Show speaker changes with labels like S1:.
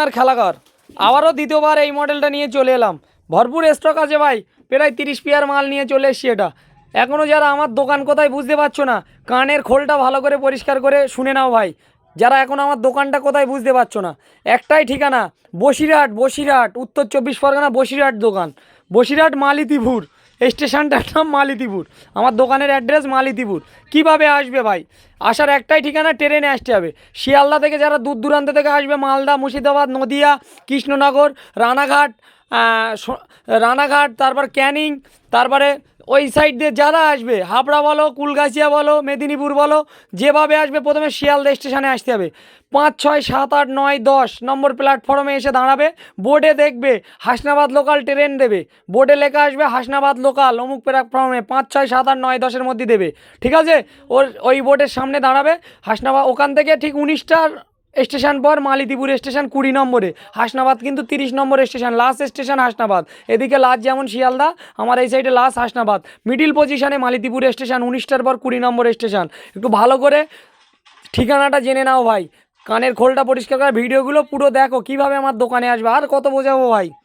S1: আর খেলা কর। আবারও দ্বিতীয়বার এই মডেলটা নিয়ে চলে এলাম। ভরপুর স্টক আছে ভাই, প্রায় 30 পেয়ার মাল নিয়ে চলে এসছি। এটা এখনও যারা আমার দোকান কোথায় বুঝতে পারছো না, কানের খোলটা ভালো করে পরিষ্কার করে শুনে নাও ভাই। যারা এখন আমার দোকানটা কোথায় বুঝতে পারছো না, একটাই ঠিকানা, বসিরহাট, বসিরহাট, উত্তর 24 পরগনা, বসিরহাট দোকান। বসিরহাট মালিতিপুর, স্টেশনটার নাম মালিতিপুর, আমার দোকানের অ্যাড্রেস মালিতিপুর। কিভাবে আসবে ভাই? আসার একটাই ঠিকানা, ট্রেনে আসতে হবে। শিয়ালদা থেকে যারা দূর দূরান্ত থেকে আসবে, মালদা, মুর্শিদাবাদ, নদিয়া, কৃষ্ণনগর, রানাঘাট, রানাঘাট, তারপর ক্যানিং, তারপরে ওই সাইড দিয়ে যারা আসবে, হাবড়া বলো, কুলগাছিয়া বলো, মেদিনীপুর বলো, যেভাবে আসবে প্রথমে শিয়ালদা স্টেশনে আসতে হবে। 5, 6, 7, 8, 9, 10 নম্বর প্ল্যাটফর্মে এসে দাঁড়াবে। বোর্ডে দেখবে হাসনাবাদ লোকাল ট্রেন দেবে, বোর্ডে লেখা আসবে হাসনাবাদ লোকাল অমুক প্ল্যাটফর্মে 5, 6, 7, 8, 9, 10-এর মধ্যে দেবে। ঠিক আছে, ওই বোর্ডের সামনে দাঁড়াবে হাসনাবাদ। ওখান থেকে ঠিক 19টার স্টেশন পর মালিতিপুর স্টেশন 20 নম্বরে। হাসনাবাদ কিন্তু 30 নম্বর স্টেশন, লাস্ট স্টেশন হাসনাবাদ। এদিকে লাস্ট যেমন শিয়ালদা, আমার এই সাইডে লাস্ট হাসনাবাদ। মিডিল পজিশনে মালিতিপুর স্টেশন, 19টার পর 20 নম্বর স্টেশন। একটু ভালো করে ঠিকানাটা জেনে নাও ভাই। কানের খোলটা পরিষ্কার করে ভিডিওগুলো পুরো দেখো, কিভাবে আমার দোকানে আসবে। আর কত বোঝাবো ভাই।